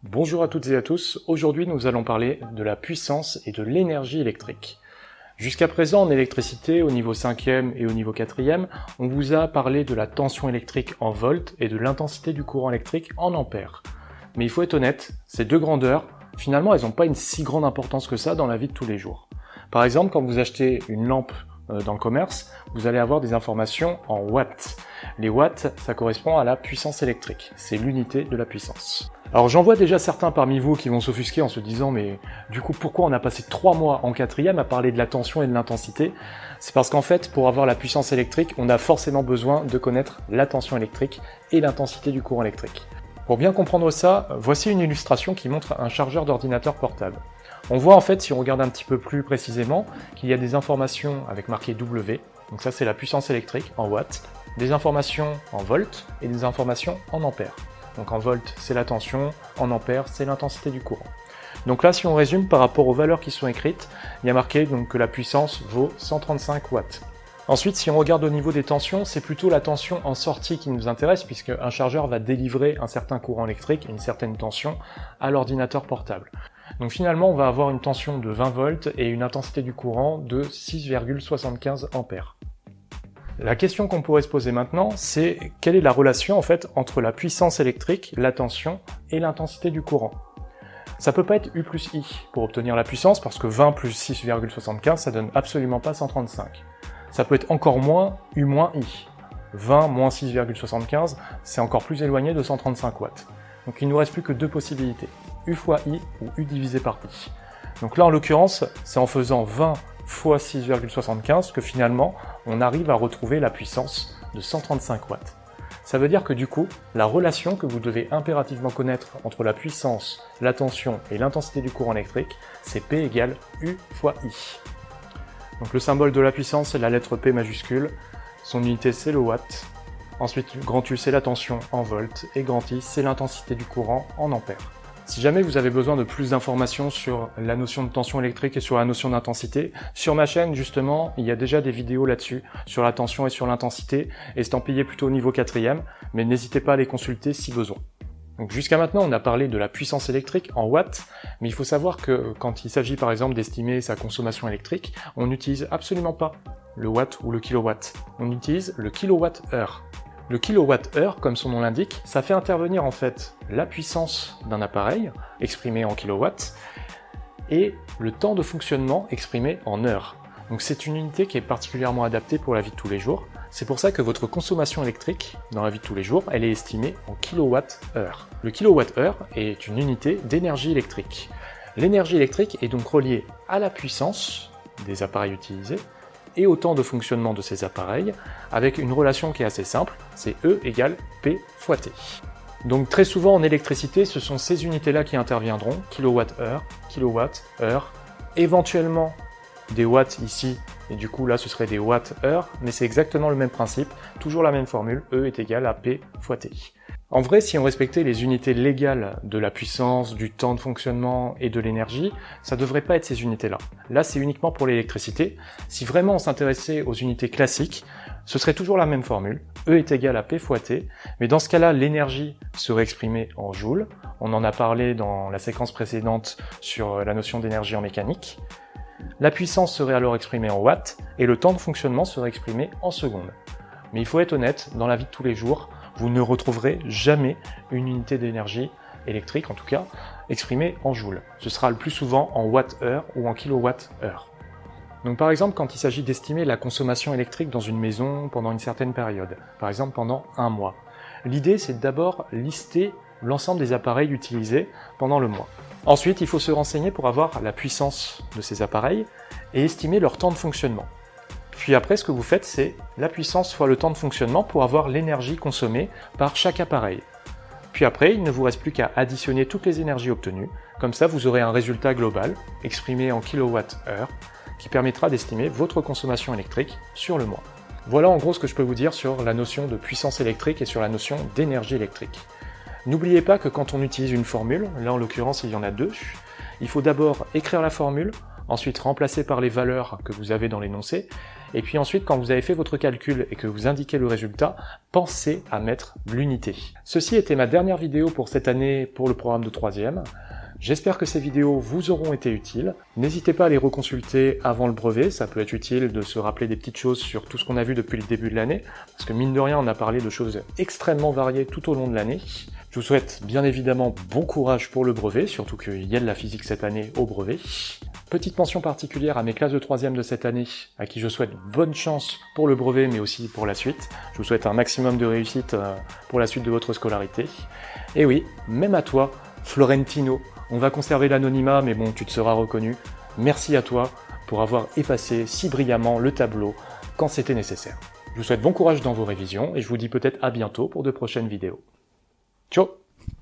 Bonjour à toutes et à tous, aujourd'hui nous allons parler de la puissance et de l'énergie électrique. Jusqu'à présent en électricité, au niveau 5e et au niveau 4e, on vous a parlé de la tension électrique en volts et de l'intensité du courant électrique en ampères. Mais il faut être honnête, ces deux grandeurs, finalement elles n'ont pas une si grande importance que ça dans la vie de tous les jours. Par exemple, quand vous achetez une lampe dans le commerce, vous allez avoir des informations en watts. Les watts, ça correspond à la puissance électrique, c'est l'unité de la puissance. Alors j'en vois déjà certains parmi vous qui vont s'offusquer en se disant mais du coup pourquoi on a passé 3 mois en 4e à parler de la tension et de l'intensité? C'est parce qu'en fait pour avoir la puissance électrique, on a forcément besoin de connaître la tension électrique et l'intensité du courant électrique. Pour bien comprendre ça, voici une illustration qui montre un chargeur d'ordinateur portable. On voit en fait, si on regarde un petit peu plus précisément, qu'il y a des informations avec marqué W, donc ça c'est la puissance électrique en watts, des informations en volts et des informations en ampères. Donc en volts c'est la tension, en ampères c'est l'intensité du courant. Donc là si on résume par rapport aux valeurs qui sont écrites, il y a marqué donc que la puissance vaut 135 watts. Ensuite si on regarde au niveau des tensions, c'est plutôt la tension en sortie qui nous intéresse puisque un chargeur va délivrer un certain courant électrique, une certaine tension à l'ordinateur portable. Donc finalement on va avoir une tension de 20 volts et une intensité du courant de 6,75 ampères. La question qu'on pourrait se poser maintenant, c'est quelle est la relation en fait entre la puissance électrique, la tension et l'intensité du courant. Ça peut pas être U plus I pour obtenir la puissance parce que 20 plus 6,75 ça donne absolument pas 135. Ça peut être encore moins U moins I. 20 moins 6,75 c'est encore plus éloigné de 135 watts. Donc il ne nous reste plus que deux possibilités, U fois I ou U divisé par I. Donc là en l'occurrence, c'est en faisant 20 fois 6,75 que finalement on arrive à retrouver la puissance de 135 watts. Ça veut dire que du coup, la relation que vous devez impérativement connaître entre la puissance, la tension et l'intensité du courant électrique, c'est P égale U fois I. Donc le symbole de la puissance c'est la lettre P majuscule, son unité c'est le watt, ensuite grand U c'est la tension en volts et grand I c'est l'intensité du courant en ampères. Si jamais vous avez besoin de plus d'informations sur la notion de tension électrique et sur la notion d'intensité, sur ma chaîne justement, il y a déjà des vidéos là-dessus, sur la tension et sur l'intensité, estampillées plutôt au niveau 4e, mais n'hésitez pas à les consulter si besoin. Donc jusqu'à maintenant, on a parlé de la puissance électrique en watts, mais il faut savoir que quand il s'agit par exemple d'estimer sa consommation électrique, on n'utilise absolument pas le watt ou le kilowatt, on utilise le kilowatt-heure. Le kilowattheure, comme son nom l'indique, ça fait intervenir en fait la puissance d'un appareil, exprimé en kilowatts, et le temps de fonctionnement exprimé en heures. Donc c'est une unité qui est particulièrement adaptée pour la vie de tous les jours. C'est pour ça que votre consommation électrique dans la vie de tous les jours, elle est estimée en kilowattheure. Le kilowattheure est une unité d'énergie électrique. L'énergie électrique est donc reliée à la puissance des appareils utilisés, et au temps de fonctionnement de ces appareils, avec une relation qui est assez simple, c'est E égale P fois T. Donc très souvent en électricité, ce sont ces unités-là qui interviendront, kilowattheure, kilowattheure, éventuellement des watts ici, et du coup là ce serait des watts-heure, mais c'est exactement le même principe, toujours la même formule, E est égal à P fois T. En vrai, si on respectait les unités légales de la puissance, du temps de fonctionnement et de l'énergie, ça devrait pas être ces unités-là. Là, c'est uniquement pour l'électricité. Si vraiment on s'intéressait aux unités classiques, ce serait toujours la même formule, E est égal à P fois T, mais dans ce cas-là, l'énergie serait exprimée en joules. On en a parlé dans la séquence précédente sur la notion d'énergie en mécanique. La puissance serait alors exprimée en watts, et le temps de fonctionnement serait exprimé en secondes. Mais il faut être honnête, dans la vie de tous les jours, vous ne retrouverez jamais une unité d'énergie électrique, en tout cas, exprimée en joules. Ce sera le plus souvent en watts-heure ou en kilowattheure. Donc par exemple, quand il s'agit d'estimer la consommation électrique dans une maison pendant une certaine période, par exemple pendant un mois, l'idée c'est d'abord lister l'ensemble des appareils utilisés pendant le mois. Ensuite, il faut se renseigner pour avoir la puissance de ces appareils et estimer leur temps de fonctionnement. Puis après, ce que vous faites, c'est la puissance fois le temps de fonctionnement pour avoir l'énergie consommée par chaque appareil. Puis après, il ne vous reste plus qu'à additionner toutes les énergies obtenues. Comme ça, vous aurez un résultat global, exprimé en kilowattheure, qui permettra d'estimer votre consommation électrique sur le mois. Voilà en gros ce que je peux vous dire sur la notion de puissance électrique et sur la notion d'énergie électrique. N'oubliez pas que quand on utilise une formule, là en l'occurrence il y en a deux, il faut d'abord écrire la formule, ensuite remplacer par les valeurs que vous avez dans l'énoncé, et puis ensuite quand vous avez fait votre calcul et que vous indiquez le résultat, pensez à mettre l'unité. Ceci était ma dernière vidéo pour cette année pour le programme de 3e. J'espère que ces vidéos vous auront été utiles. N'hésitez pas à les reconsulter avant le brevet, ça peut être utile de se rappeler des petites choses sur tout ce qu'on a vu depuis le début de l'année, parce que mine de rien on a parlé de choses extrêmement variées tout au long de l'année. Je vous souhaite bien évidemment bon courage pour le brevet, surtout qu'il y a de la physique cette année au brevet. Petite mention particulière à mes classes de 3e de cette année, à qui je souhaite bonne chance pour le brevet mais aussi pour la suite. Je vous souhaite un maximum de réussite pour la suite de votre scolarité. Et oui, même à toi, Florentino, on va conserver l'anonymat, mais bon, tu te seras reconnu. Merci à toi pour avoir effacé si brillamment le tableau quand c'était nécessaire. Je vous souhaite bon courage dans vos révisions et je vous dis peut-être à bientôt pour de prochaines vidéos. Ciao!